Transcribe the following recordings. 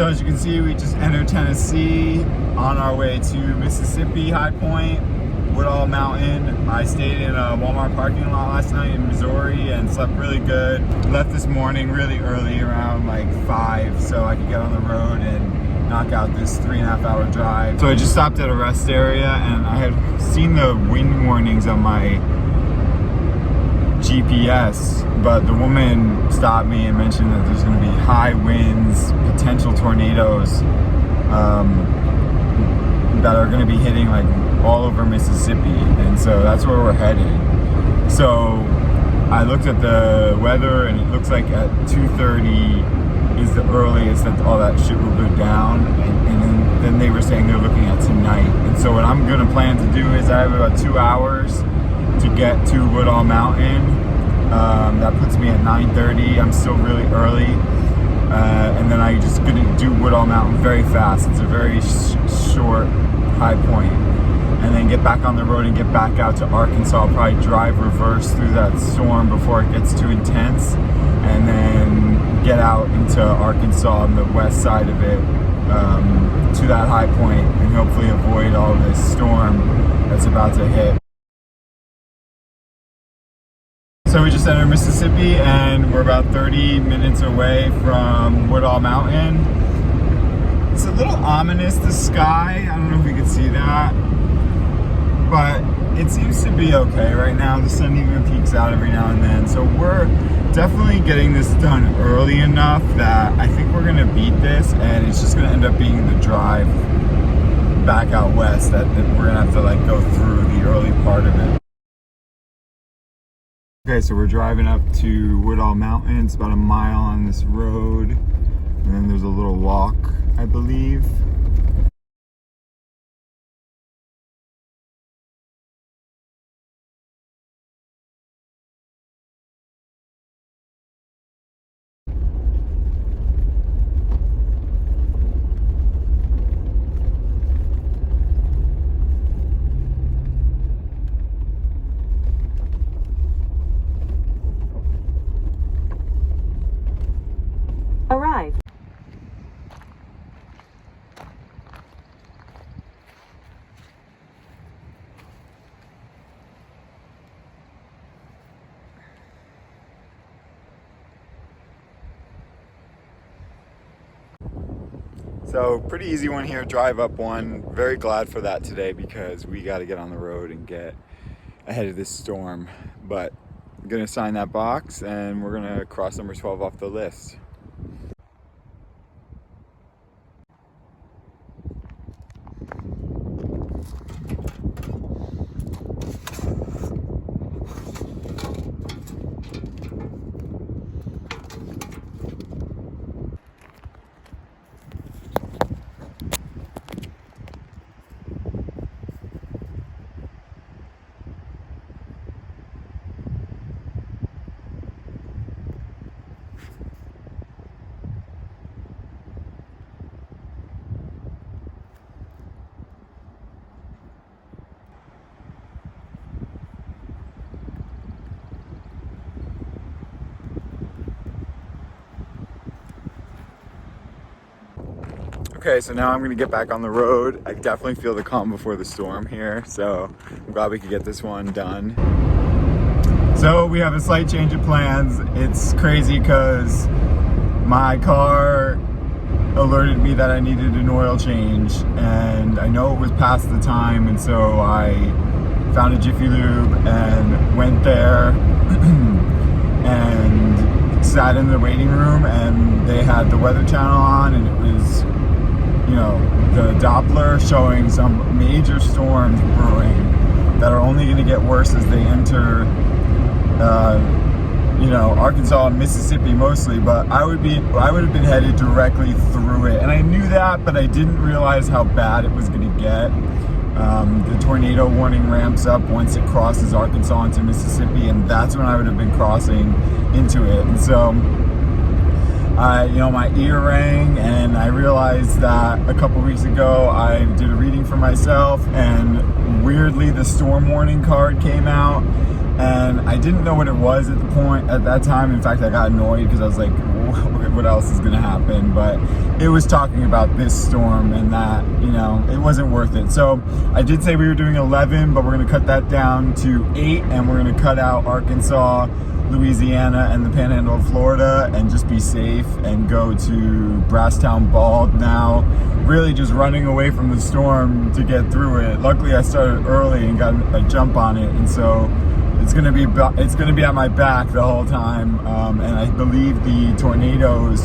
So as you can see, we just entered Tennessee on our way to Mississippi, Highpoint, Woodall Mountain. I stayed in a Walmart parking lot last night in Missouri and slept really good. Left this morning really early, around like 5, so I could get on the road and knock out this 3.5-hour drive. So I just stopped at a rest area, and I had seen the wind warnings on my GPS, but the woman stopped me and mentioned that there's going to be high winds, potential tornadoes that are going to be hitting like all over Mississippi, and so that's where we're headed. So I looked at the weather, and it looks like at 2:30 is the earliest that all that shit will go down, and then they were saying they're looking at tonight. And so what I'm going to plan to do is I have about 2 hours to get to Woodall Mountain. That puts me at 9:30. I'm still really early, and then I'm just gonna do Woodall Mountain very fast. It's a very short high point, and then get back on the road and get back out to Arkansas. I'll probably drive reverse through that storm before it gets too intense, and then get out into Arkansas on the west side of it, to that high point, and hopefully avoid all this storm that's about to hit. So we just entered Mississippi, and we're about 30 minutes away from Woodall Mountain. It's a little ominous, the sky. I don't know if you can see that, but it seems to be okay right now. The sun even peeks out every now and then. So we're definitely getting this done early enough that I think we're gonna beat this, and it's just gonna end up being the drive back out west that we're gonna have to like go through the early part of it. Okay, so we're driving up to Woodall Mountain. It's about a mile on this road, and then there's a little walk, I believe. Arrive. So pretty easy one here, drive up one. Very glad for that today because we got to get on the road and get ahead of this storm. But I'm gonna sign that box, and we're gonna cross number 12 off the list. Okay, so now I'm gonna get back on the road. I definitely feel the calm before the storm here, so I'm glad we could get this one done. So we have a slight change of plans. It's crazy because my car alerted me that I needed an oil change, and I know it was past the time, and so I found a Jiffy Lube and went there and sat in the waiting room, and they had the Weather Channel on, and it was, you know, the Doppler showing some major storms brewing that are only going to get worse as they enter, you know, Arkansas and Mississippi mostly. But I would have been headed directly through it, and I knew that, but I didn't realize how bad it was going to get. The tornado warning ramps up once it crosses Arkansas into Mississippi, and that's when I would have been crossing into it. And so you know, my ear rang, and I realized that a couple weeks ago I did a reading for myself, and weirdly the storm warning card came out, And I didn't know what it was at that time. In fact, I got annoyed because I was like, what else is gonna happen? But it was talking about this storm and that, you know, it wasn't worth it. So I did say we were doing 11, but we're gonna cut that down to 8, and we're gonna cut out Arkansas, Louisiana, and the Panhandle of Florida, and just be safe and go to Brasstown Bald now. Really just running away from the storm to get through it. Luckily I started early and got a jump on it, and so it's gonna be at my back the whole time. And I believe the tornado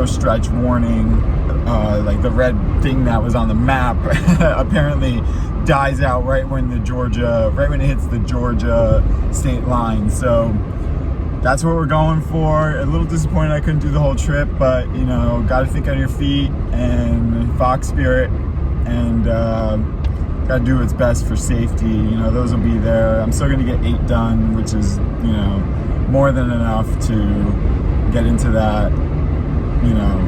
stretch warning, like the red thing that was on the map, apparently dies out right when it hits the Georgia state line. So that's what we're going for. A little disappointed I couldn't do the whole trip, but you know, got to think on your feet and fox spirit, and got to do what's best for safety. You know, those will be there. I'm still going to get 8 done, which is, you know, more than enough to get into that, you know,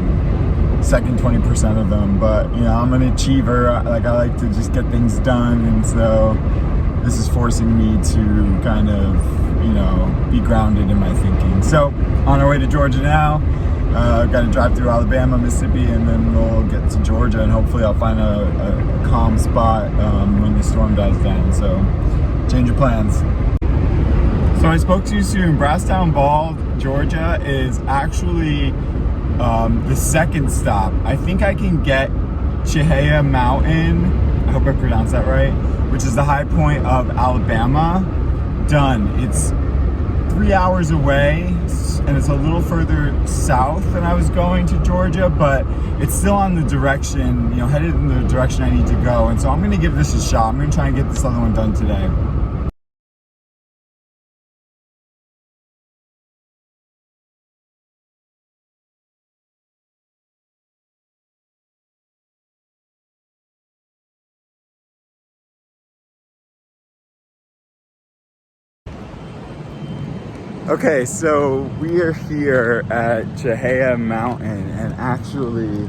second 20% of them. But you know, I'm an achiever. Like, I like to just get things done, and so this is forcing me to kind of, you know, be grounded in my thinking. So on our way to Georgia now. Got to drive through Alabama, Mississippi, and then we'll get to Georgia, and hopefully I'll find a calm spot when the storm dies down. So change of plans. So I spoke to you soon. Brasstown Bald, Georgia is actually the second stop. I think I can get Cheaha Mountain, I hope I pronounced that right, which is the high point of Alabama, done. It's 3 hours away, and it's a little further south than I was going to Georgia, but it's still on the direction, you know, headed in the direction I need to go. And so I'm gonna give this a shot. I'm gonna try and get this other one done today. Okay, so we are here at Cheaha Mountain, and actually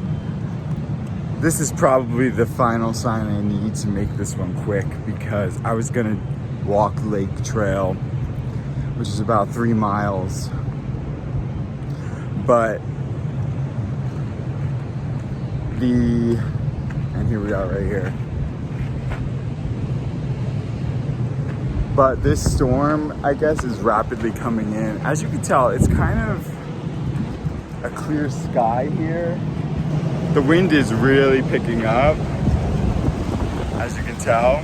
this is probably the final sign I need to make this one quick, because I was gonna walk Lake Trail, which is about 3 miles, but and here we are right here. But this storm, I guess, is rapidly coming in. As you can tell, it's kind of a clear sky here. The wind is really picking up, as you can tell.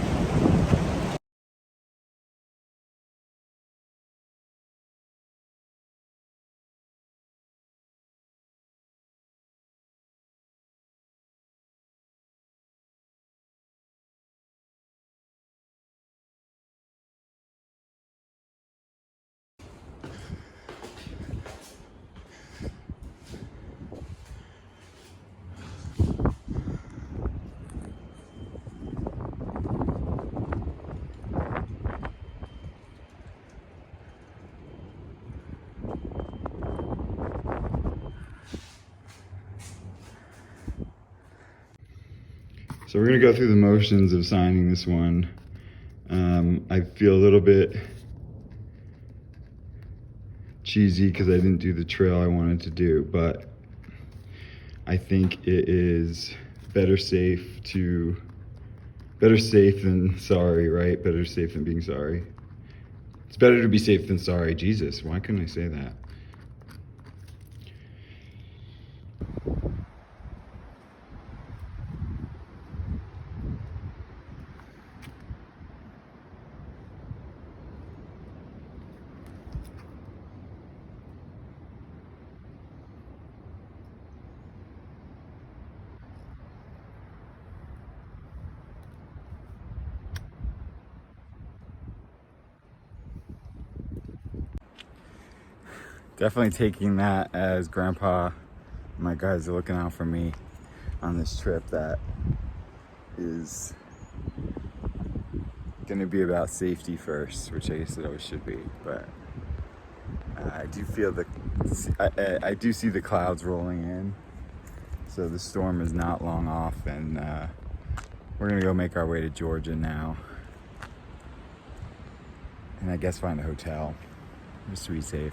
So we're gonna go through the motions of signing this one. I feel a little bit cheesy because I didn't do the trail I wanted to do, but I think it is better safe than sorry, right? Better safe than being sorry. It's better to be safe than sorry. Jesus, why couldn't I say that? Definitely taking that as Grandpa, my guys are looking out for me on this trip that is gonna be about safety first, which I guess it always should be. But I do feel I do see the clouds rolling in, so the storm is not long off, and we're gonna go make our way to Georgia now. and I guess find a hotel just to be safe.